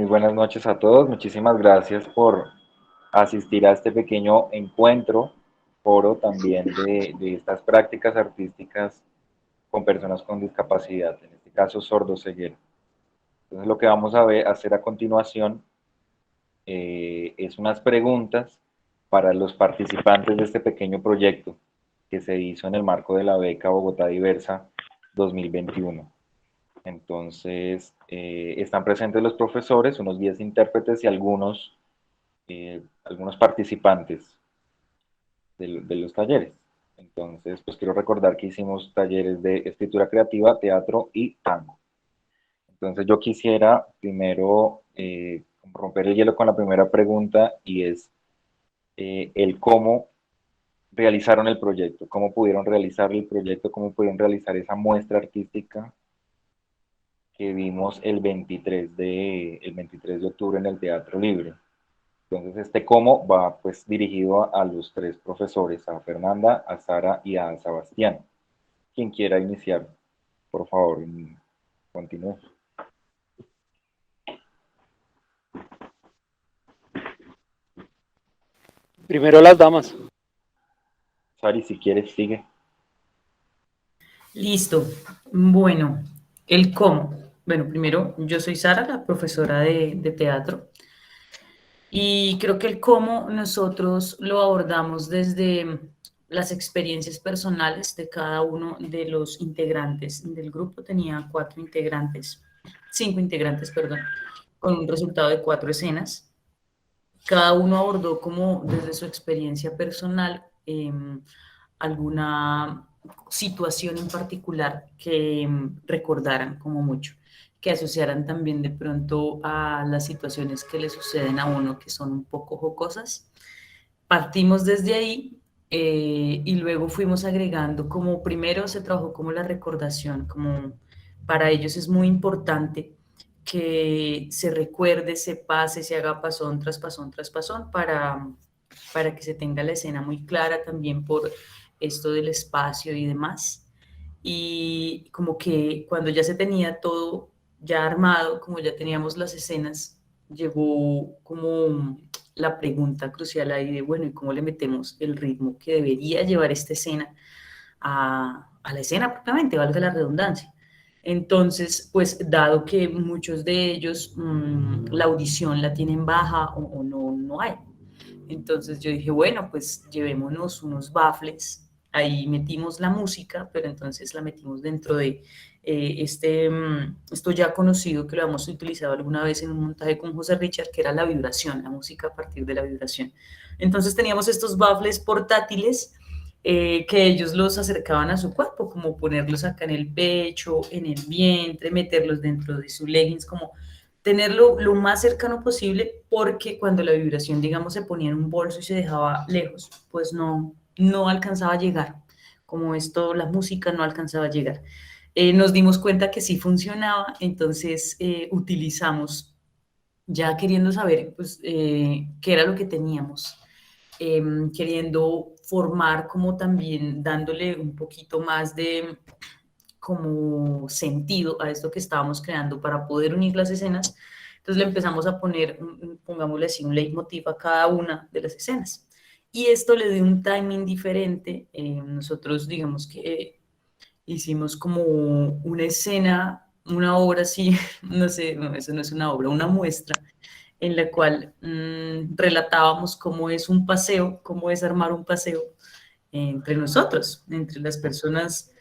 buenas noches a todos. Muchísimas gracias por asistir a este pequeño encuentro, foro también de estas prácticas artísticas con personas con discapacidad, en este caso sordoceguera. Entonces lo que vamos a hacer a continuación es unas preguntas para los participantes de este pequeño proyecto que se hizo en el marco de la beca Bogotá Diversa 2021. Entonces, están presentes los profesores, unos 10 intérpretes y algunos participantes de los talleres. Entonces, pues quiero recordar que hicimos talleres de escritura creativa, teatro y tango. Entonces, yo quisiera primero romper el hielo con la primera pregunta y es el cómo realizaron el proyecto, cómo pudieron realizar el proyecto, cómo pudieron realizar esa muestra artística que vimos el 23 de octubre en el Teatro Libre. Entonces, este cómo va pues dirigido a los tres profesores, a Fernanda, a Sara y a Sebastián. Quien quiera iniciar, por favor, continúe. Primero las damas. Sari, si quieres, sigue. Listo. Bueno, el cómo. Bueno, primero, yo soy Sara, la profesora de teatro, y creo que el cómo nosotros lo abordamos desde las experiencias personales de cada uno de los integrantes del grupo. Tenía cinco integrantes, perdón, con un resultado de 4 escenas. Cada uno abordó como desde su experiencia personal alguna situación en particular que recordaran como mucho, que asociaran también de pronto a las situaciones que le suceden a uno que son un poco jocosas. Partimos desde ahí y luego fuimos agregando como primero se trabajó como la recordación, como para ellos es muy importante que se recuerde, se pase, se haga pasón tras pasón tras pasón para que se tenga la escena muy clara también por esto del espacio y demás. Y como que cuando ya se tenía todo ya armado, como ya teníamos las escenas, llegó como la pregunta crucial ahí de, bueno, ¿y cómo le metemos el ritmo que debería llevar esta escena a la escena propiamente, valga la redundancia? Entonces, pues dado que muchos de ellos la audición la tienen baja o no hay, entonces yo dije, bueno, pues llevémonos unos baffles, ahí metimos la música, pero entonces la metimos dentro de esto ya conocido que lo hemos utilizado alguna vez en un montaje con José Richard, que era la vibración, la música a partir de la vibración. Entonces teníamos estos baffles portátiles que ellos los acercaban a su cuerpo, como ponerlos acá en el pecho, en el vientre, meterlos dentro de su leggings, como tenerlo lo más cercano posible, porque cuando la vibración, digamos, se ponía en un bolso y se dejaba lejos, pues no alcanzaba a llegar, como esto, la música no alcanzaba a llegar. Nos dimos cuenta que sí funcionaba, entonces utilizamos, ya queriendo saber pues, qué era lo que teníamos, queriendo formar como también dándole un poquito más de como sentido a esto que estábamos creando para poder unir las escenas. Entonces le empezamos a poner, pongámosle así, un leitmotiv a cada una de las escenas. Y esto le dio un timing diferente. Nosotros, digamos que hicimos como una escena, una obra así, no sé, no, eso no es una obra, una muestra en la cual relatábamos cómo es un paseo, cómo es armar un paseo entre nosotros, entre las personas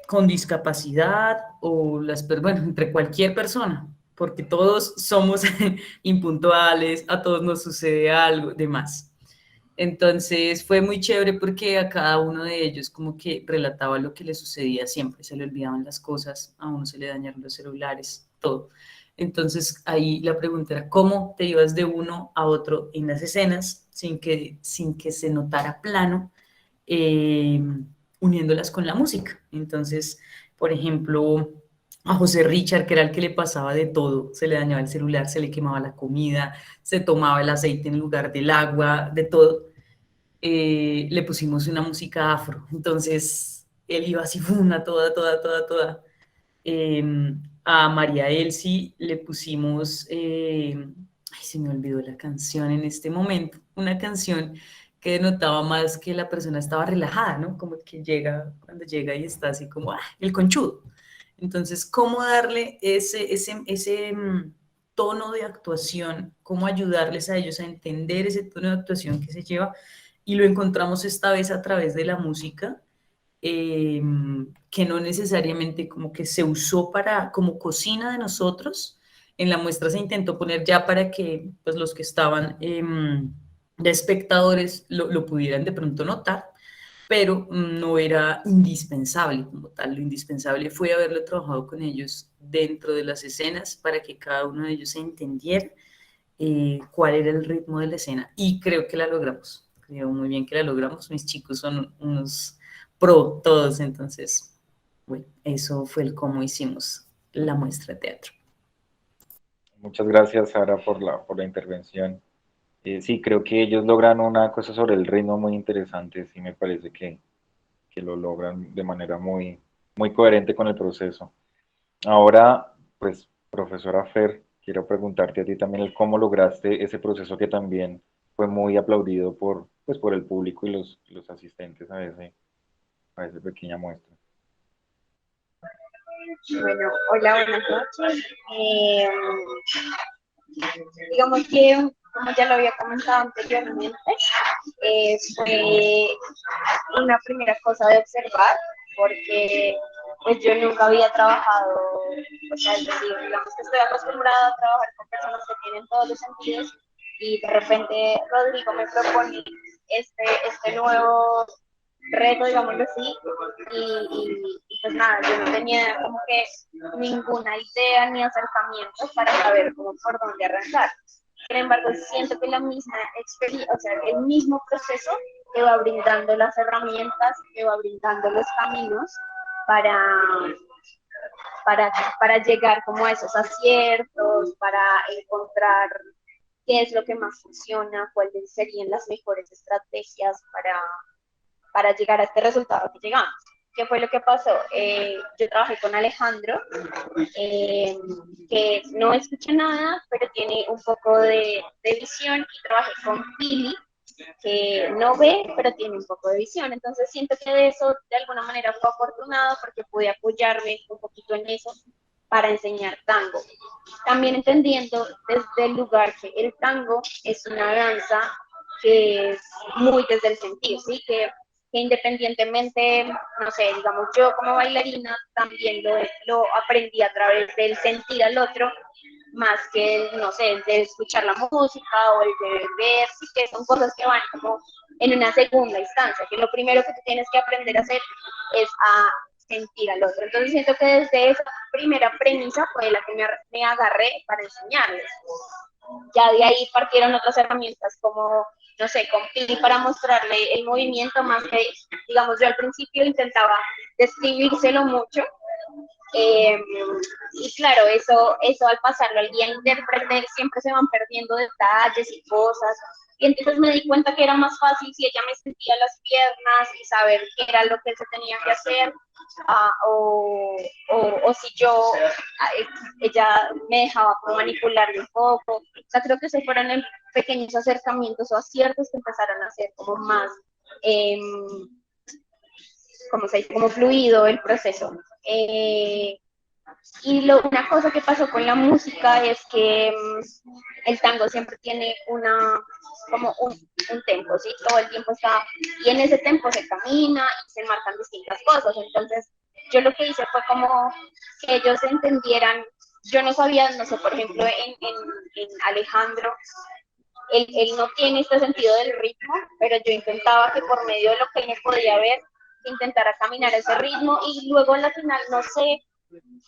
con discapacidad o bueno, entre cualquier persona, porque todos somos impuntuales, a todos nos sucede algo, demás. Entonces fue muy chévere porque a cada uno de ellos como que relataba lo que le sucedía siempre, se le olvidaban las cosas, a uno se le dañaron los celulares, todo. Entonces ahí la pregunta era, ¿cómo te ibas de uno a otro en las escenas sin que se notara plano, eh, uniéndolas con la música? Entonces, por ejemplo, a José Richard, que era el que le pasaba de todo, se le dañaba el celular, se le quemaba la comida, se tomaba el aceite en lugar del agua, de todo, le pusimos una música afro. Entonces, él iba así, una toda, toda, toda, toda. Eh, A María Elsie le pusimos, ay, se me olvidó la canción en este momento, una canción que denotaba más que la persona estaba relajada, ¿no? Como que llega, cuando llega y está así como, el conchudo. Entonces, ¿cómo darle ese tono de actuación? ¿Cómo ayudarles a ellos a entender ese tono de actuación que se lleva? Y lo encontramos esta vez a través de la música, que no necesariamente como que se usó para, como cocina de nosotros. En la muestra se intentó poner ya para que pues, los que estaban de espectadores lo pudieran de pronto notar, pero no era indispensable como tal. Lo indispensable fue haberlo trabajado con ellos dentro de las escenas para que cada uno de ellos entendiera cuál era el ritmo de la escena. Y creo que la logramos. Creo muy bien que la logramos. Mis chicos son unos pro todos, entonces, bueno, eso fue el cómo hicimos la muestra de teatro. Muchas gracias, Sara, por la intervención. Sí, creo que ellos logran una cosa sobre el ritmo muy interesante, sí me parece que lo logran de manera muy coherente con el proceso. Ahora, pues, profesora Fer, quiero preguntarte a ti también el cómo lograste ese proceso que también fue muy aplaudido pues, por el público y los asistentes a esa pequeña muestra. Bueno, hola, buenas noches. Digamos que, como ya lo había comentado anteriormente, fue una primera cosa de observar, porque pues yo nunca había trabajado, o sea, es decir, digamos que estoy acostumbrada a trabajar con personas que tienen todos los sentidos, y de repente Rodrigo me propone este nuevo reto, digámoslo así, y pues nada, yo no tenía como que ninguna idea ni acercamiento para saber cómo por dónde arrancar. Sin embargo, siento que la misma experiencia, o sea, el mismo proceso te va brindando las herramientas, te va brindando los caminos para, para llegar como a esos aciertos, para encontrar qué es lo que más funciona, cuáles serían las mejores estrategias para llegar a este resultado que llegamos. ¿Qué fue lo que pasó? Yo trabajé con Alejandro, que no escucha nada, pero tiene un poco de visión, y trabajé con Pili, que no ve, pero tiene un poco de visión. Entonces siento que de eso, de alguna manera, fue afortunado porque pude apoyarme un poquito en eso para enseñar tango. También entendiendo desde el lugar que el tango es una danza que es muy desde el sentido, ¿sí? Que independientemente, no sé, digamos, yo como bailarina también lo aprendí a través del sentir al otro, más que el, no sé, el de escuchar la música o el de ver, sí, que son cosas que van como en una segunda instancia, que lo primero que tú tienes que aprender a hacer es a sentir al otro. Entonces siento que desde esa primera premisa fue la que me agarré para enseñarles. Ya de ahí partieron otras herramientas como, no sé, con Pili para mostrarle el movimiento, más que, digamos, yo al principio intentaba describírselo mucho, y claro, eso al pasarlo al guía intérprete siempre se van perdiendo detalles y cosas, y entonces me di cuenta que era más fácil si ella me sentía las piernas y saber qué era lo que se tenía que hacer, o si yo, ella me dejaba como manipularme un poco. O sea, creo que se fueron en pequeños acercamientos o aciertos que empezaron a ser como más, como se dice, como fluido el proceso. Y una cosa que pasó con la música es que el tango siempre tiene como un tempo, ¿sí? Todo el tiempo está, y en ese tempo se camina y se marcan distintas cosas. Entonces, yo lo que hice fue como que ellos entendieran. Yo no sabía, no sé, por ejemplo, en Alejandro, él no tiene este sentido del ritmo, pero yo intentaba que por medio de lo que él me podía ver, intentara caminar ese ritmo, y luego en la final, no sé,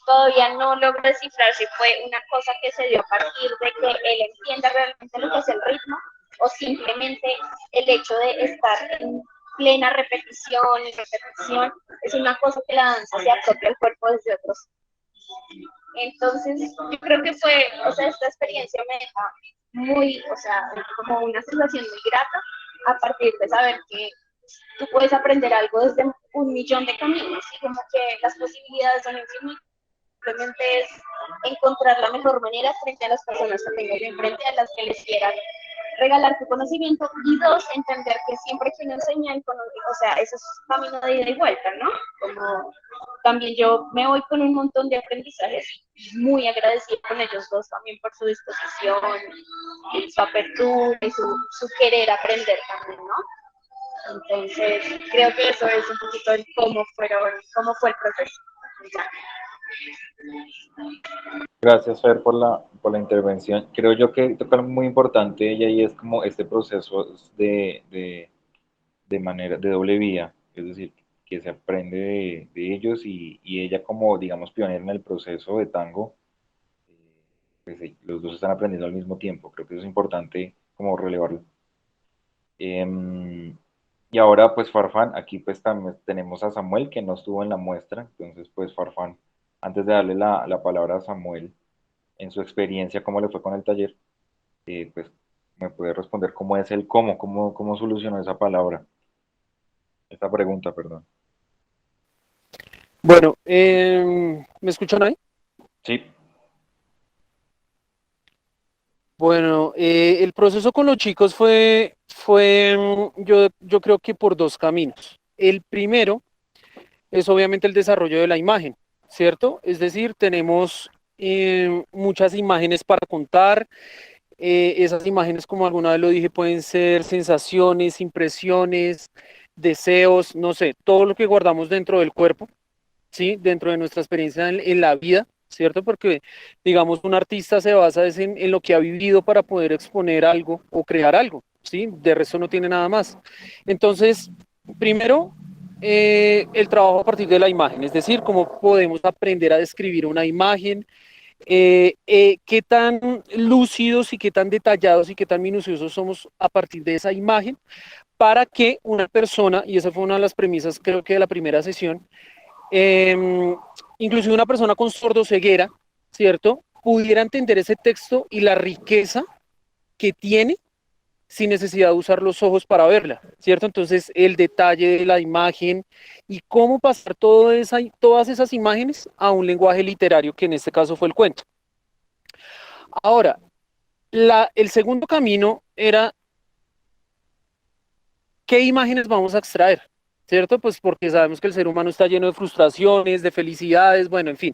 todavía no logro descifrar si fue una cosa que se dio a partir de que él entienda realmente lo que es el ritmo, o simplemente el hecho de estar en plena repetición y repetición es una cosa que la danza se acopla al cuerpo desde otros. Entonces, yo creo que fue, o sea, esta experiencia me deja muy, o sea, como una sensación muy grata a partir de saber que tú puedes aprender algo desde un millón de caminos, y como que las posibilidades son infinitas. Simplemente es encontrar la mejor manera frente a las personas que tengo yo enfrente, a las que les quiera regalar tu conocimiento, y dos, entender que siempre que uno enseña, o sea, eso es camino de ida y vuelta, ¿no? Como también yo me voy con un montón de aprendizajes, muy agradecida con ellos dos también por su disposición, su apertura y su querer aprender también, ¿no? Entonces, creo que eso es un poquito el cómo fue el proceso. Gracias, Fer, por la intervención. Creo yo que toca algo muy importante ella y es como este proceso de manera, de doble vía, es decir, que se aprende de ellos y ella como, digamos, pionera en el proceso de tango, pues sí, los dos están aprendiendo al mismo tiempo. Creo que eso es importante como relevarlo. Y ahora, pues, Farfán, aquí pues también tenemos a Samuel, que no estuvo en la muestra. Entonces, pues, Farfán, antes de darle la palabra a Samuel, en su experiencia, cómo le fue con el taller, pues, me puede responder cómo es el cómo solucionó esa pregunta, perdón. Bueno, ¿me escuchan ahí? Sí, Bueno, el proceso con los chicos yo creo que por dos caminos. El primero es obviamente el desarrollo de la imagen, ¿cierto? Es decir, tenemos muchas imágenes para contar. Esas imágenes, como alguna vez lo dije, pueden ser sensaciones, impresiones, deseos, no sé, todo lo que guardamos dentro del cuerpo, ¿sí? Dentro de nuestra experiencia en la vida, ¿cierto? Porque, digamos, un artista se basa en lo que ha vivido para poder exponer algo o crear algo, ¿sí? De resto no tiene nada más. Entonces, primero, el trabajo a partir de la imagen, es decir, cómo podemos aprender a describir una imagen, qué tan lúcidos y qué tan detallados y qué tan minuciosos somos a partir de esa imagen para que una persona, y esa fue una de las premisas creo que de la primera sesión, eh, inclusive una persona con sordoceguera, ¿cierto? Pudiera entender ese texto y la riqueza que tiene sin necesidad de usar los ojos para verla, ¿cierto? Entonces, el detalle de la imagen y cómo pasar todas esas imágenes a un lenguaje literario, que en este caso fue el cuento. Ahora, el segundo camino era, ¿qué imágenes vamos a extraer? ¿Cierto? Pues porque sabemos que el ser humano está lleno de frustraciones, de felicidades, bueno, en fin,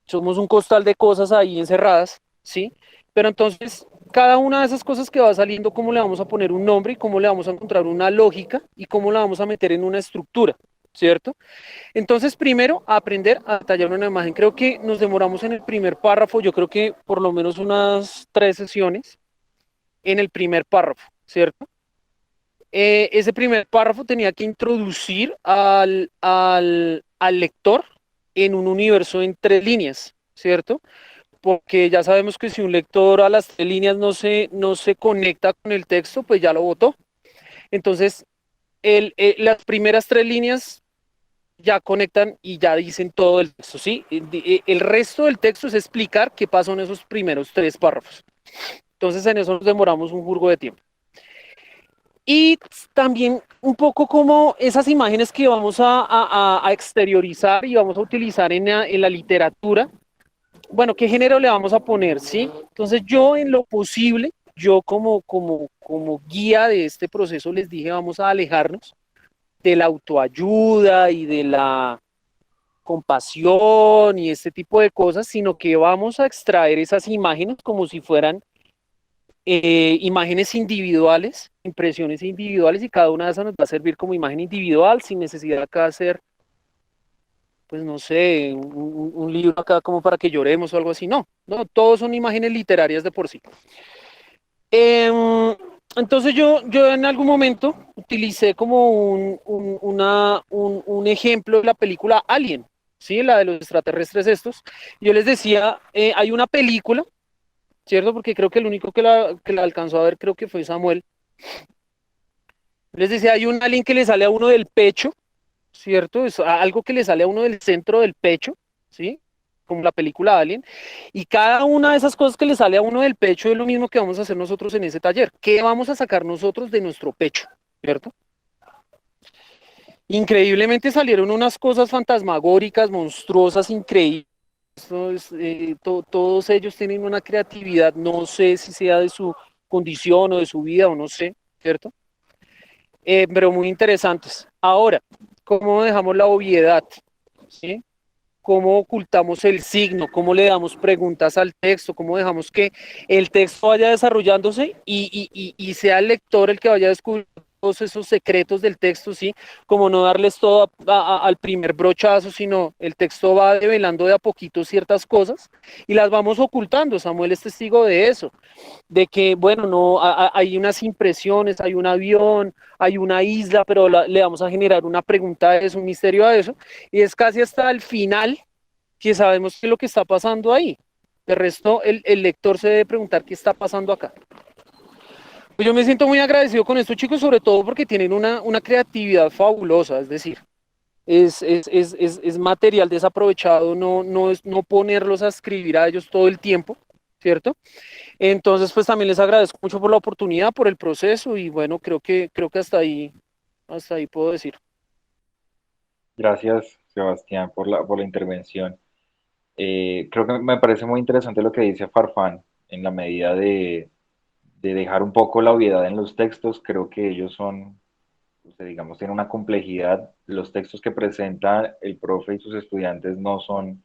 somos un costal de cosas ahí encerradas, ¿sí? Pero entonces, cada una de esas cosas que va saliendo, ¿cómo le vamos a poner un nombre y cómo le vamos a encontrar una lógica y cómo la vamos a meter en una estructura, ¿cierto? Entonces, primero, aprender a detallar una imagen. Creo que nos demoramos en el primer párrafo, yo creo que por lo menos unas 3 sesiones en el primer párrafo, ¿cierto? Ese primer párrafo tenía que introducir al lector en un universo en 3 líneas, ¿cierto? Porque ya sabemos que si un lector a las 3 líneas no se conecta con el texto, pues ya lo votó. Entonces, las primeras 3 líneas ya conectan y ya dicen todo el texto, ¿sí? El resto del texto es explicar qué pasó en esos primeros 3 párrafos. Entonces, en eso nos demoramos un jurgo de tiempo. Y también un poco como esas imágenes que vamos a exteriorizar y vamos a utilizar en la literatura, bueno, ¿qué género le vamos a poner? ¿Sí? Entonces yo en lo posible, yo como guía de este proceso les dije, vamos a alejarnos de la autoayuda y de la compasión y este tipo de cosas, sino que vamos a extraer esas imágenes como si fueran imágenes individuales, impresiones individuales, y cada una de esas nos va a servir como imagen individual sin necesidad de acá hacer, pues no sé, un libro acá como para que lloremos o algo así. No, no, todos son imágenes literarias de por sí. Entonces yo en algún momento utilicé como un ejemplo de la película Alien, ¿sí? La de los extraterrestres estos. Yo les decía, hay una película, ¿cierto? Porque creo que el único que la alcanzó a ver creo que fue Samuel. Les decía, hay un alien que le sale a uno del pecho, ¿cierto? Es algo que le sale a uno del centro del pecho, ¿sí? Como la película Alien. Y cada una de esas cosas que le sale a uno del pecho es lo mismo que vamos a hacer nosotros en ese taller. ¿Qué vamos a sacar nosotros de nuestro pecho? ¿Cierto? Increíblemente salieron unas cosas fantasmagóricas, monstruosas, increíbles. todos ellos tienen una creatividad, no sé si sea de su condición o de su vida o no sé, ¿cierto? Pero muy interesantes. Ahora, ¿cómo dejamos la obviedad? ¿Sí? ¿Cómo ocultamos el signo? ¿Cómo le damos preguntas al texto? ¿Cómo dejamos que el texto vaya desarrollándose y sea el lector el que vaya descubriendo todos esos secretos del texto, ¿sí? Como no darles todo al primer brochazo, sino el texto va develando de a poquito ciertas cosas y las vamos ocultando. Samuel es testigo de eso, de que, bueno, no, hay unas impresiones, hay un avión, hay una isla, pero le vamos a generar una pregunta a eso, un misterio a eso, y es casi hasta el final que sabemos qué es lo que está pasando ahí. De resto, el lector se debe preguntar qué está pasando acá. Pues yo me siento muy agradecido con estos chicos, sobre todo porque tienen una creatividad fabulosa, es decir, es material desaprovechado, no ponerlos a escribir a ellos todo el tiempo, ¿cierto? Entonces, pues también les agradezco mucho por la oportunidad, por el proceso y bueno, creo que hasta ahí puedo decir. Gracias, Sebastián, por la intervención. Creo que me parece muy interesante lo que dice Farfán en la medida de dejar un poco la obviedad en los textos. Creo que ellos son, o sea, digamos, tienen una complejidad. Los textos que presenta el profe y sus estudiantes no son,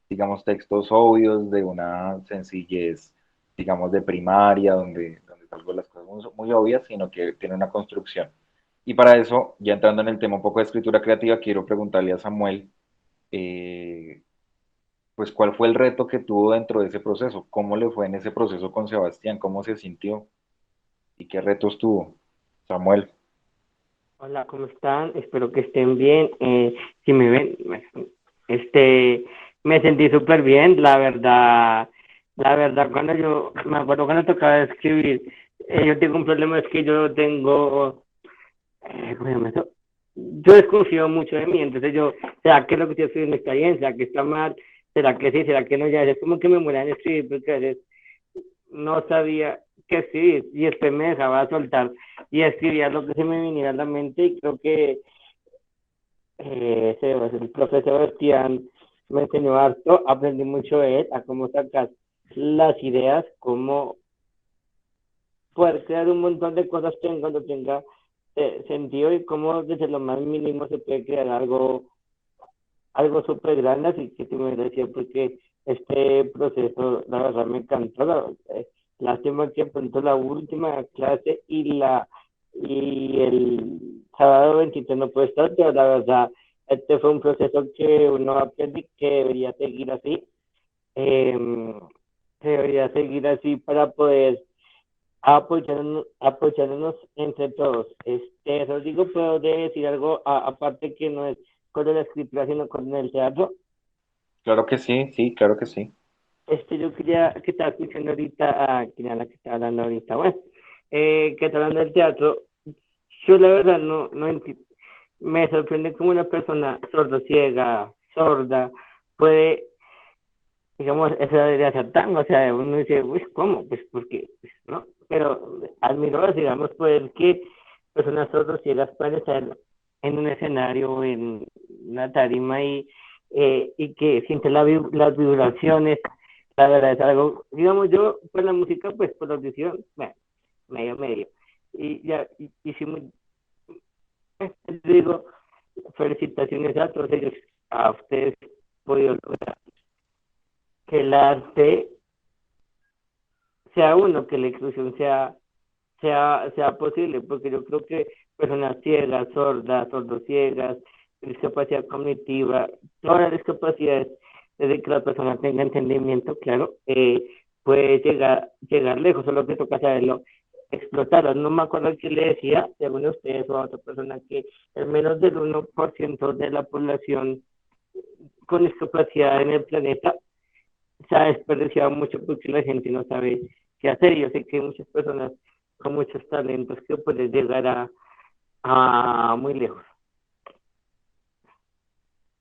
digamos, textos obvios de una sencillez, digamos, de primaria, donde salgo las cosas muy obvias, sino que tiene una construcción. Y para eso, ya entrando en el tema un poco de escritura creativa, quiero preguntarle a Samuel, eh, pues, ¿cuál fue el reto que tuvo dentro de ese proceso? ¿Cómo le fue en ese proceso con Sebastián? ¿Cómo se sintió? ¿Y qué retos tuvo? Samuel. Hola, ¿cómo están? Espero que estén bien. Si me ven, este, me sentí súper bien, la verdad, cuando yo, me acuerdo cuando tocaba escribir, yo tengo un problema, es que yo tengo, ¿cómo se llama eso? Yo desconfío mucho de mí, entonces yo, ¿será que lo que estoy escribiendo está bien? ¿Será que está mal? ¿Será que sí? ¿Será que no? Ya es como que me mueran de escribir, porque a veces no sabía qué escribir y después me dejaba soltar y escribía lo que se me viniera a la mente y creo que el profesor Sebastián me enseñó harto, aprendí mucho de él, a cómo sacar las ideas, cómo poder crear un montón de cosas que cuando tenga sentido y cómo desde lo más mínimo se puede crear algo súper grande, así que tú me decías porque este proceso, la verdad, me encantó. Lástima que pronto la última clase y el sábado 23 no puede estar, pero la verdad, este fue un proceso que uno aprende que debería seguir así, eh, que debería seguir así para poder apoyarnos entre todos. Rodrigo, ¿puedo decir algo aparte que no es con la escritura, sino con el teatro? Claro que sí, sí, claro que sí. Yo quería que estaba escuchando ahorita a quien era la que estaba hablando ahorita. Bueno, que está hablando del teatro. Yo la verdad no me sorprende cómo una persona ciega, sorda, puede, digamos, eso debería ser tango. O sea, uno dice, uy, ¿cómo? Pues porque, pues, ¿no? Pero admiro, digamos, poder que personas ciegas puedan estar en un escenario o en una tarima y que sienten las vibraciones. La verdad es algo, digamos, yo, pues la música, pues por audición, bueno, medio. Y ya, sí, digo, felicitaciones a todos ellos, a ustedes, podido lograr que el arte sea uno, que la inclusión sea posible, porque yo creo que personas ciegas, sordas, sordociegas, discapacidad cognitiva, todas las discapacidades, desde que la persona tenga entendimiento, claro, puede llegar lejos, solo que toca saberlo explotarlo. No me acuerdo qué le decía, según ustedes o a otra persona, que el menos del 1% de la población con discapacidad en el planeta se ha desperdiciado mucho porque la gente no sabe qué hacer. Yo sé que hay muchas personas con muchos talentos que pueden llegar a muy lejos.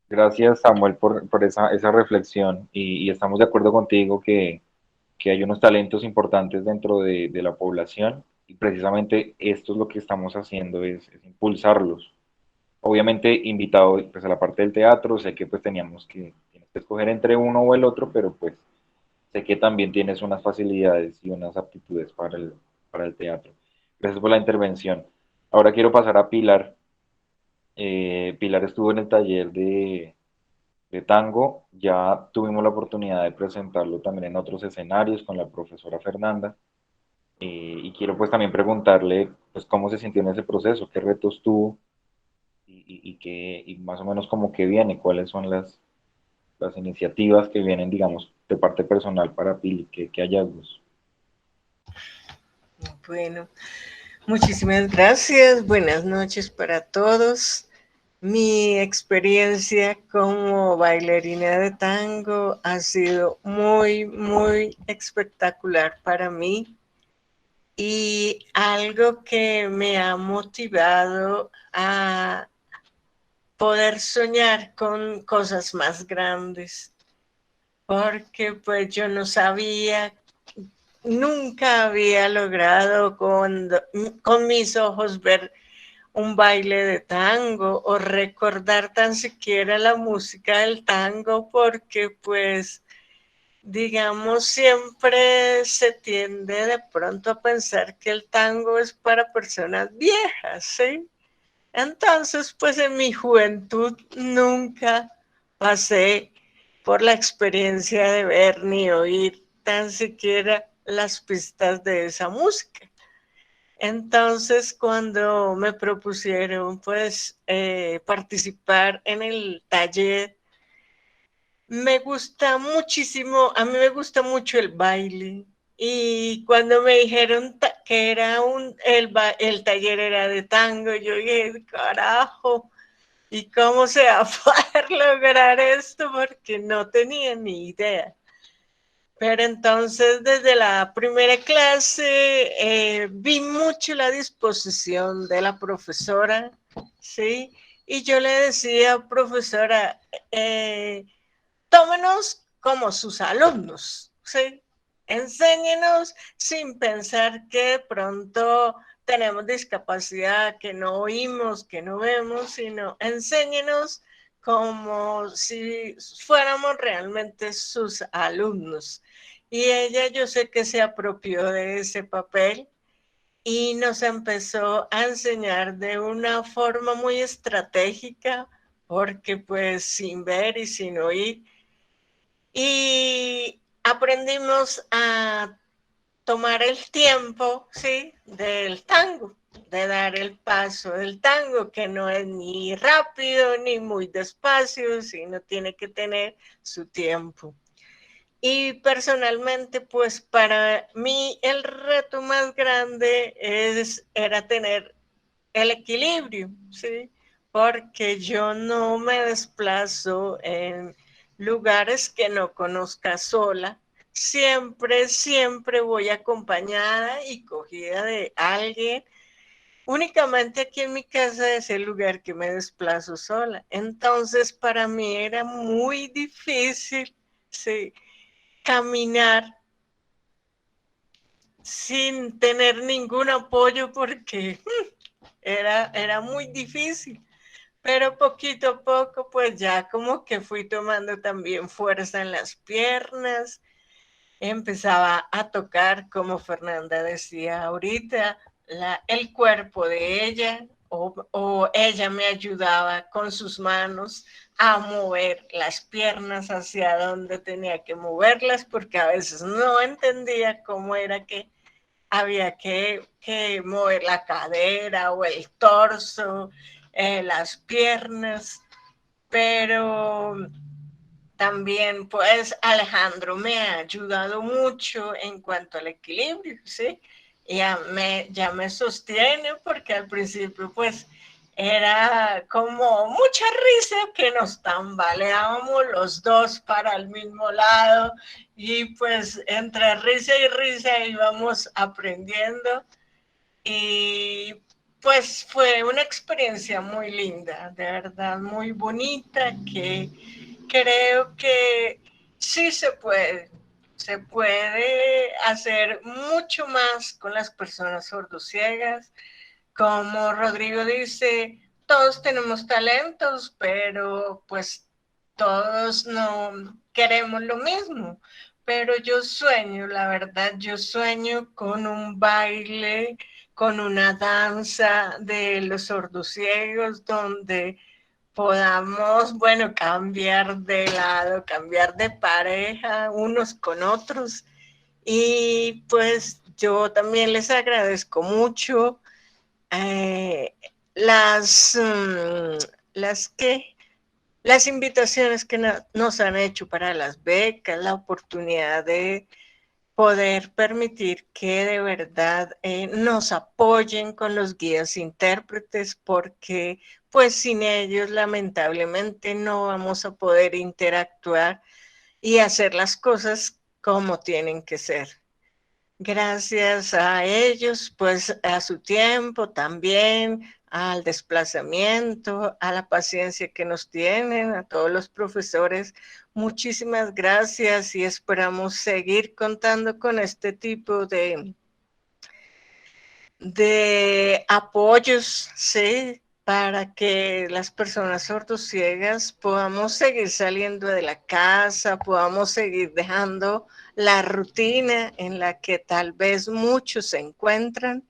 Gracias, Samuel, por esa reflexión. Y estamos de acuerdo contigo que hay unos talentos importantes dentro de la población y precisamente esto es lo que estamos haciendo, es impulsarlos. Obviamente invitado pues, a la parte del teatro, sé que pues tienes escoger entre uno o el otro, pero pues sé que también tienes unas facilidades y unas aptitudes para el teatro. Gracias por la intervención. Ahora quiero pasar a Pilar. Pilar estuvo en el taller de tango, ya tuvimos la oportunidad de presentarlo también en otros escenarios con la profesora Fernanda. Y quiero pues también preguntarle pues cómo se sintió en ese proceso, qué retos tuvo y más o menos cómo que viene, cuáles son las iniciativas que vienen, digamos, de parte personal para Pili, qué hallazgos. Bueno, muchísimas gracias. Buenas noches para todos. Mi experiencia como bailarina de tango ha sido muy, muy espectacular para mí y algo que me ha motivado a poder soñar con cosas más grandes, porque pues yo no sabía, nunca había logrado con mis ojos ver un baile de tango o recordar tan siquiera la música del tango, porque pues digamos siempre se tiende de pronto a pensar que el tango es para personas viejas, ¿sí? Entonces pues en mi juventud nunca pasé por la experiencia de ver ni oír tan siquiera las pistas de esa música. Entonces, cuando me propusieron pues participar en el taller, me gusta muchísimo, a mí me gusta mucho el baile. Y cuando me dijeron que era el taller era de tango, yo dije, carajo, ¿y cómo se va a poder lograr esto? Porque no tenía ni idea. Pero entonces desde la primera clase vi mucho la disposición de la profesora, ¿sí? Y yo le decía, profesora, tómenos como sus alumnos, ¿sí? Enséñenos sin pensar que de pronto tenemos discapacidad, que no oímos, que no vemos, sino enséñenos como si fuéramos realmente sus alumnos. Y ella yo sé que se apropió de ese papel y nos empezó a enseñar de una forma muy estratégica, porque pues sin ver y sin oír, y aprendimos a tomar el tiempo, ¿sí? Del tango, de dar el paso del tango, que no es ni rápido ni muy despacio, sino tiene que tener su tiempo. Y personalmente, pues para mí el reto más grande era tener el equilibrio, ¿sí? Porque yo no me desplazo en lugares que no conozca sola. Siempre, siempre voy acompañada y cogida de alguien. Únicamente aquí en mi casa es el lugar que me desplazo sola. Entonces, para mí era muy difícil, sí, caminar sin tener ningún apoyo porque era muy difícil. Pero poquito a poco, pues ya como que fui tomando también fuerza en las piernas, empezaba a tocar, como Fernanda decía ahorita, el cuerpo de ella, o ella me ayudaba con sus manos a mover las piernas hacia donde tenía que moverlas, porque a veces no entendía cómo era que había que mover la cadera o el torso, las piernas, pero también pues Alejandro me ha ayudado mucho en cuanto al equilibrio, ¿sí? Ya me sostiene porque al principio pues era como mucha risa que nos tambaleábamos los dos para el mismo lado y pues entre risa y risa íbamos aprendiendo y pues fue una experiencia muy linda, de verdad muy bonita, que creo que sí se puede hacer mucho más con las personas sordociegas. Como Rodrigo dice, todos tenemos talentos, pero pues todos no queremos lo mismo, pero yo sueño, la verdad, yo sueño con un baile, con una danza de los sordociegos donde podamos, bueno, cambiar de lado, cambiar de pareja unos con otros. Y pues yo también les agradezco mucho eh, las, las que las invitaciones que nos han hecho para las becas, la oportunidad de poder permitir que de verdad nos apoyen con los guías intérpretes, porque pues sin ellos lamentablemente no vamos a poder interactuar y hacer las cosas como tienen que ser. Gracias a ellos, pues a su tiempo también, al desplazamiento, a la paciencia que nos tienen, a todos los profesores. Muchísimas gracias y esperamos seguir contando con este tipo de apoyos, ¿sí? Para que las personas sordociegas podamos seguir saliendo de la casa, podamos seguir dejando la rutina en la que tal vez muchos se encuentran,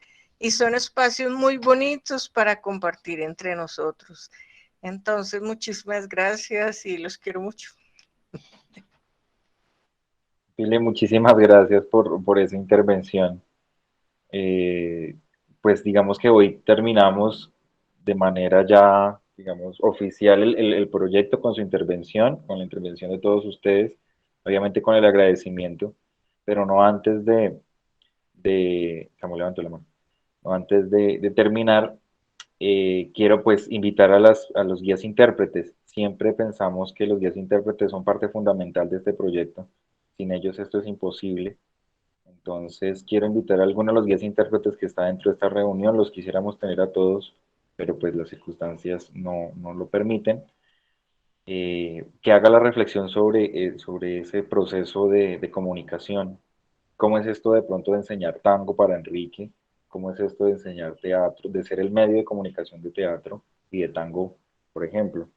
y son espacios muy bonitos para compartir entre nosotros. Entonces, muchísimas gracias y los quiero mucho. Pile, muchísimas gracias por esa intervención. Pues digamos que hoy terminamos de manera ya, digamos, oficial el proyecto con su intervención, con la intervención de todos ustedes, obviamente con el agradecimiento, pero no antes Samuel levantó la mano, no antes de terminar, quiero pues invitar a los guías intérpretes. Siempre pensamos que los guías intérpretes son parte fundamental de este proyecto. Sin ellos esto es imposible. Entonces, quiero invitar a algunos de los guías intérpretes que está dentro de esta reunión, los quisiéramos tener a todos, pero pues las circunstancias no lo permiten, que haga la reflexión sobre ese proceso de comunicación. ¿Cómo es esto de pronto de enseñar tango para Enrique? ¿Cómo es esto de enseñar teatro, de ser el medio de comunicación de teatro y de tango, por ejemplo,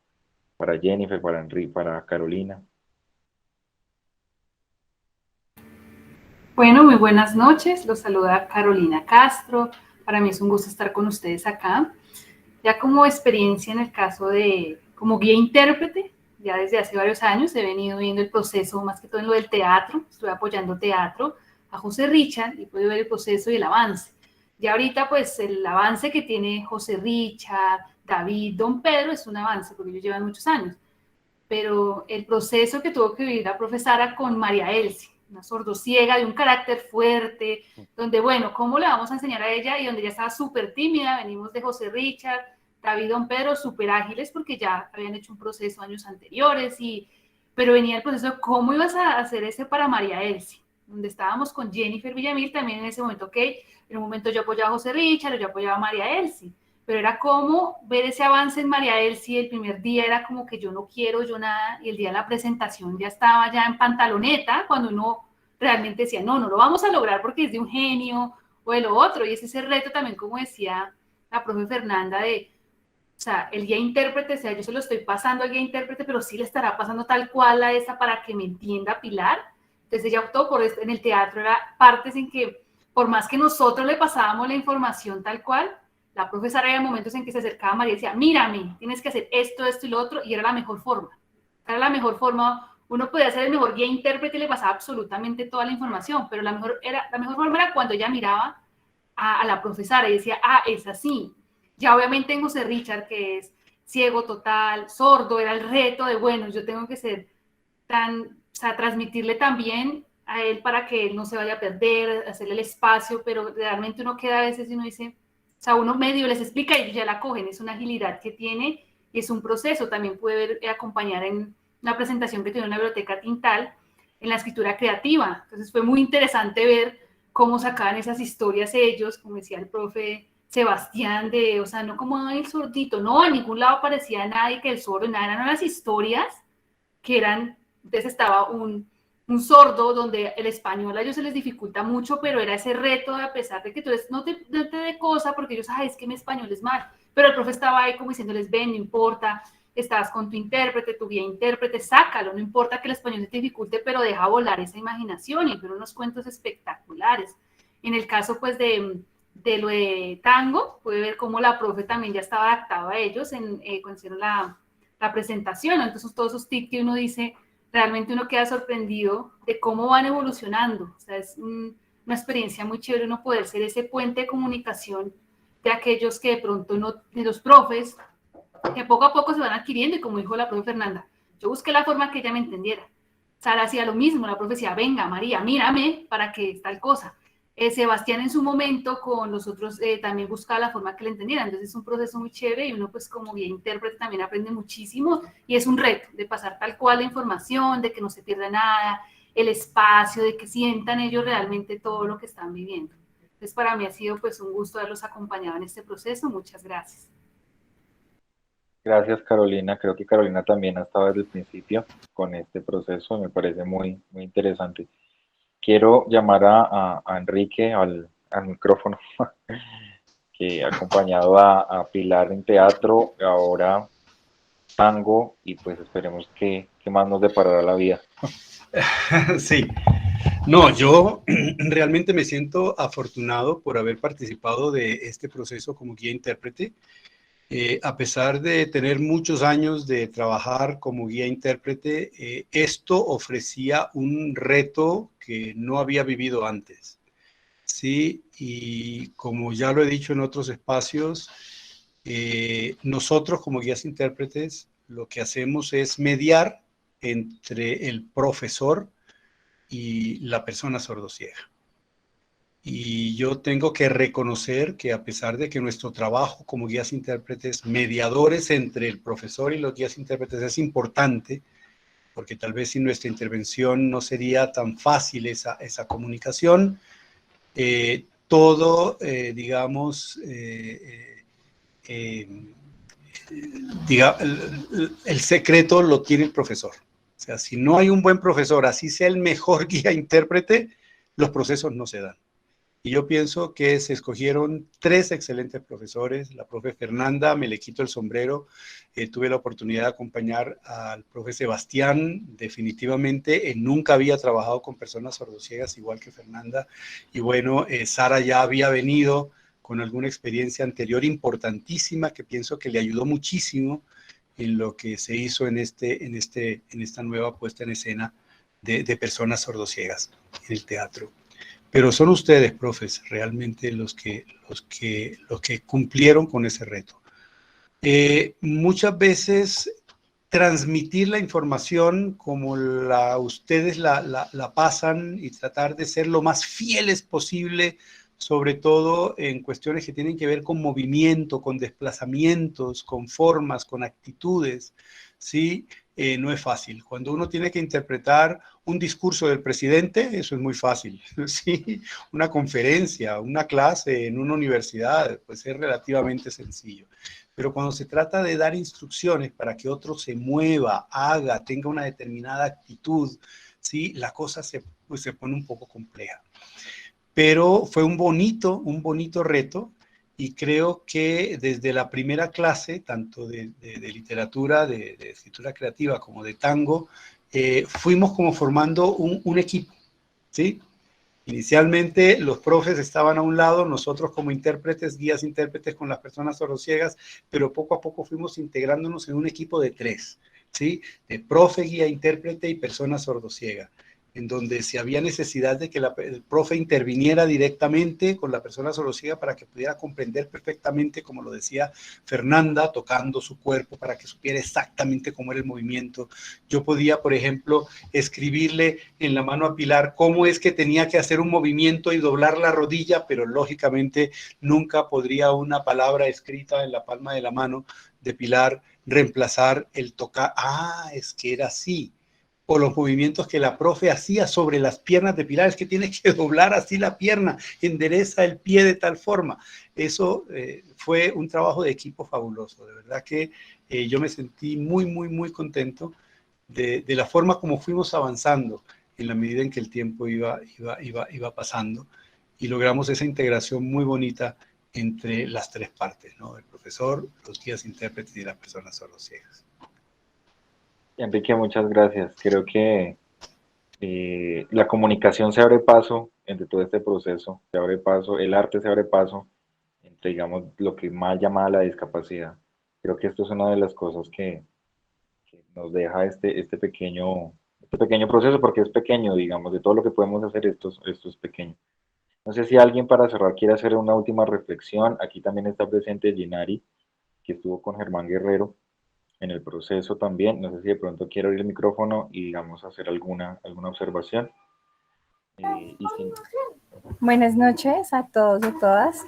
para Jennifer, para Enrique, para Carolina? Bueno, muy buenas noches. Los saluda Carolina Castro. Para mí es un gusto estar con ustedes acá. Ya como experiencia en el caso de como guía intérprete, ya desde hace varios años he venido viendo el proceso, más que todo en lo del teatro. Estuve apoyando teatro a José Richard y he podido ver el proceso y el avance. Ya ahorita pues el avance que tiene José Richard, David, Don Pedro es un avance porque ellos llevan muchos años. Pero el proceso que tuvo que vivir la profesora con María Elsie, una sordociega de un carácter fuerte, donde, bueno, ¿cómo le vamos a enseñar a ella? Y donde ella estaba súper tímida, venimos de José Richard, David, Don Pedro, súper ágiles, porque ya habían hecho un proceso años anteriores, pero venía el proceso de cómo ibas a hacer ese para María Elsie, donde estábamos con Jennifer Villamil también en ese momento, ok, en un momento yo apoyaba a José Richard, yo apoyaba a María Elsie, pero era como ver ese avance en María Elsie. El primer día era como que yo no quiero, yo nada, y el día de la presentación ya estaba ya en pantaloneta, cuando uno realmente decía, no lo vamos a lograr porque es de un genio o de lo otro, y es ese reto también, como decía la profe Fernanda, o sea, el guía intérprete, o sea, yo se lo estoy pasando al guía intérprete, pero sí le estará pasando tal cual a esa para que me entienda Pilar. Entonces ella optó por esto. En el teatro era partes en que, por más que nosotros le pasábamos la información tal cual, la profesora había momentos en que se acercaba a María y decía, mírame, tienes que hacer esto, esto y lo otro, y era la mejor forma. Era la mejor forma. Uno podía ser el mejor guía intérprete y le pasaba absolutamente toda la información, pero la mejor forma era cuando ella miraba a la profesora y decía, es así. Ya obviamente en José Richard, que es ciego total, sordo, era el reto de, bueno, yo tengo que ser o sea, transmitirle también a él para que él no se vaya a perder, hacerle el espacio, pero realmente uno queda a veces y uno dice, o sea, uno medio les explica y ellos ya la cogen, es una agilidad que tiene y es un proceso. También pude ver, acompañar en una presentación que tiene una biblioteca Tintal en la escritura creativa. Entonces fue muy interesante ver cómo sacaban esas historias ellos, como decía el profe Sebastián, o sea, no como el sordito, no, a ningún lado parecía nadie que el sordo, nada, eran unas historias que eran, entonces estaba un sordo donde el español a ellos se les dificulta mucho, pero era ese reto de, a pesar de que tú no te dé cosa, porque ellos, es que mi español es mal, pero el profe estaba ahí como diciéndoles, ven, no importa, estás con tu guía intérprete, sácalo, no importa que el español se te dificulte, pero deja volar esa imaginación y ver unos cuentos espectaculares. En el caso, pues, de lo de tango, puede ver cómo la profe también ya estaba adaptada a ellos cuando hicieron la presentación, ¿no? Entonces todos esos tips que uno dice, realmente uno queda sorprendido de cómo van evolucionando, o sea, es una experiencia muy chévere uno poder ser ese puente de comunicación de aquellos que de pronto no, de los profes, que poco a poco se van adquiriendo, y como dijo la profe Fernanda, yo busqué la forma que ella me entendiera. Sara hacía lo mismo, la profe decía, venga María, mírame para que tal cosa. Sebastián en su momento con los otros también buscaba la forma que le entendieran, entonces es un proceso muy chévere y uno pues como bien intérprete también aprende muchísimo y es un reto de pasar tal cual la información, de que no se pierda nada, el espacio, de que sientan ellos realmente todo lo que están viviendo. Entonces para mí ha sido pues un gusto haberlos acompañado en este proceso, muchas gracias. Gracias, Carolina. Creo que Carolina también ha estado desde el principio con este proceso, me parece muy, muy interesante. Quiero llamar a Enrique al micrófono, que ha acompañado a Pilar en teatro, ahora tango, y pues esperemos que más nos deparará la vida. Sí, no, yo realmente me siento afortunado por haber participado de este proceso como guía intérprete. A pesar de tener muchos años de trabajar como guía intérprete, esto ofrecía un reto que no había vivido antes. Sí, y como ya lo he dicho en otros espacios, nosotros como guías intérpretes lo que hacemos es mediar entre el profesor y la persona sordociega. Y yo tengo que reconocer que a pesar de que nuestro trabajo como guías intérpretes, mediadores entre el profesor y los guías intérpretes es importante, porque tal vez sin nuestra intervención no sería tan fácil esa comunicación, todo, digamos, el secreto lo tiene el profesor. O sea, si no hay un buen profesor, así sea el mejor guía intérprete, los procesos no se dan. Y yo pienso que se escogieron 3 excelentes profesores. La profe Fernanda, me le quito el sombrero. Tuve la oportunidad de acompañar al profe Sebastián. Definitivamente, nunca había trabajado con personas sordociegas igual que Fernanda. Y bueno, Sara ya había venido con alguna experiencia anterior importantísima que pienso que le ayudó muchísimo en lo que se hizo en esta nueva puesta en escena de personas sordociegas en el teatro. Pero son ustedes, profes, realmente los que cumplieron con ese reto. Muchas veces transmitir la información como ustedes la pasan y tratar de ser lo más fieles posible, sobre todo en cuestiones que tienen que ver con movimiento, con desplazamientos, con formas, con actitudes, ¿sí? No es fácil. Cuando uno tiene que interpretar un discurso del presidente, eso es muy fácil, ¿sí? Una conferencia, una clase en una universidad, pues es relativamente sencillo. Pero cuando se trata de dar instrucciones para que otro se mueva, haga, tenga una determinada actitud, ¿sí? La cosa se pone un poco compleja. Pero fue un bonito reto. Y creo que desde la primera clase, tanto de literatura, de escritura creativa, como de tango, fuimos como formando un equipo, ¿sí? Inicialmente los profes estaban a un lado, nosotros como intérpretes, guías intérpretes con las personas sordociegas, pero poco a poco fuimos integrándonos en un equipo de 3, ¿sí? De profe, guía intérprete y persona sordociega, en donde si había necesidad de que el profe interviniera directamente con la persona sordociega para que pudiera comprender perfectamente, como lo decía Fernanda, tocando su cuerpo para que supiera exactamente cómo era el movimiento. Yo podía, por ejemplo, escribirle en la mano a Pilar cómo es que tenía que hacer un movimiento y doblar la rodilla, pero lógicamente nunca podría una palabra escrita en la palma de la mano de Pilar reemplazar el tocar. Ah, es que era así. O los movimientos que la profe hacía sobre las piernas de Pilar, es que tiene que doblar así la pierna, endereza el pie de tal forma. Eso fue un trabajo de equipo fabuloso, de verdad que yo me sentí muy, muy, muy contento de la forma como fuimos avanzando en la medida en que el tiempo iba pasando y logramos esa integración muy bonita entre las 3 partes, ¿no? El profesor, los guías intérpretes y las personas sordociegas. Enrique, muchas gracias. Creo que la comunicación se abre paso entre todo este proceso, se abre paso, el arte se abre paso entre, digamos, lo que mal llamada la discapacidad. Creo que esto es una de las cosas que nos deja este pequeño proceso, porque es pequeño, digamos, de todo lo que podemos hacer, esto es pequeño. No sé si alguien para cerrar quiere hacer una última reflexión. Aquí también está presente Ginari, que estuvo con Germán Guerrero en el proceso también. No sé si de pronto quiere abrir el micrófono y, digamos, hacer alguna observación. Y si Buenas noches a todos y todas.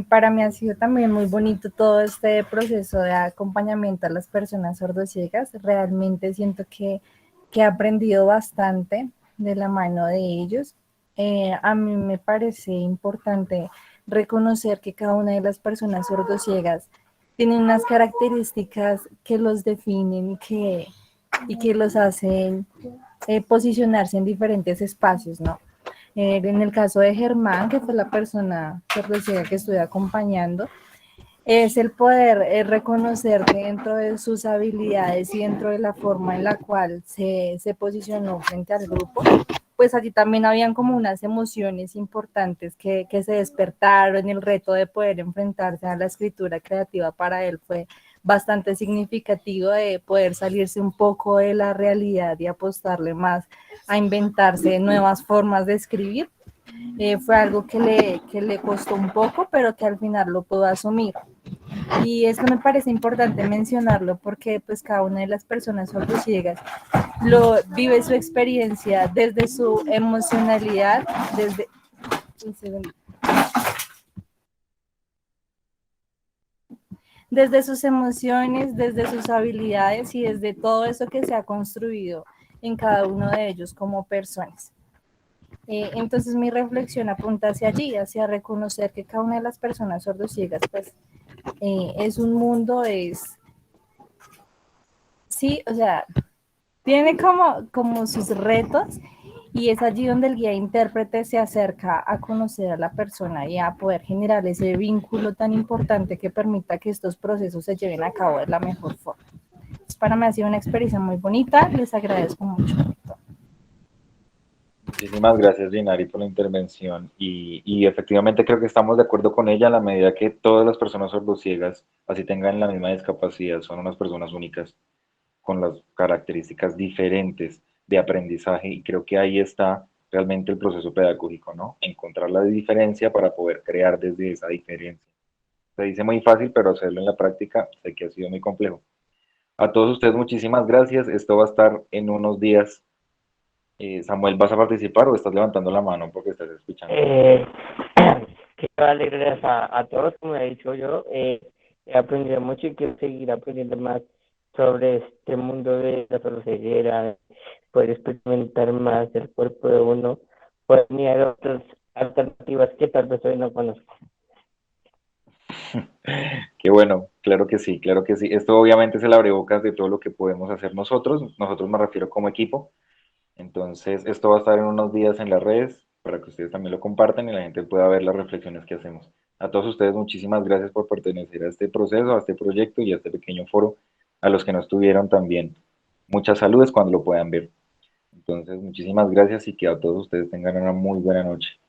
Para mí ha sido también muy bonito todo este proceso de acompañamiento a las personas sordociegas. Realmente siento que he aprendido bastante de la mano de ellos. A mí me parece importante reconocer que cada una de las personas sordociegas tiene unas características que los definen y que los hacen posicionarse en diferentes espacios, ¿no? En el caso de Germán, que fue la persona sordociega que estoy acompañando, es el poder reconocer que dentro de sus habilidades y dentro de la forma en la cual se posicionó frente al grupo, pues allí también habían como unas emociones importantes que se despertaron. El reto de poder enfrentarse a la escritura creativa para él fue bastante significativo, de poder salirse un poco de la realidad y apostarle más a inventarse nuevas formas de escribir. Fue algo que le costó un poco, pero que al final lo pudo asumir. Y esto me parece importante mencionarlo porque pues cada una de las personas sordociegas lo vive su experiencia desde su emocionalidad, desde desde sus emociones, desde sus habilidades y desde todo eso que se ha construido en cada uno de ellos como personas. Entonces mi reflexión apunta hacia allí, hacia reconocer que cada una de las personas sordociegas pues es un mundo, sí, o sea, tiene como sus retos, y es allí donde el guía intérprete se acerca a conocer a la persona y a poder generar ese vínculo tan importante que permita que estos procesos se lleven a cabo de la mejor forma. Pues para mí ha sido una experiencia muy bonita, les agradezco mucho. Muchísimas gracias, Ginari, por la intervención. Y efectivamente creo que estamos de acuerdo con ella en la medida que todas las personas sordociegas, así tengan la misma discapacidad, son unas personas únicas con las características diferentes de aprendizaje, y creo que ahí está realmente el proceso pedagógico, ¿no? Encontrar la diferencia para poder crear desde esa diferencia. Se dice muy fácil, pero hacerlo en la práctica sé que ha sido muy complejo. A todos ustedes muchísimas gracias. Esto va a estar en unos días. Samuel, ¿vas a participar o estás levantando la mano porque estás escuchando? Quiero darle gracias a todos, como he dicho yo. He aprendido mucho y quiero seguir aprendiendo más sobre este mundo de la sordocieguera, poder experimentar más del cuerpo de uno, poder mirar otras alternativas que tal vez hoy no conozco. Qué bueno, claro que sí, claro que sí. Esto obviamente es el abrebocas de todo lo que podemos hacer nosotros. Nosotros me refiero como equipo. Entonces, esto va a estar en unos días en las redes para que ustedes también lo compartan y la gente pueda ver las reflexiones que hacemos. A todos ustedes, muchísimas gracias por pertenecer a este proceso, a este proyecto y a este pequeño foro. A los que no estuvieron también, muchas saludes cuando lo puedan ver. Entonces, muchísimas gracias y que a todos ustedes tengan una muy buena noche.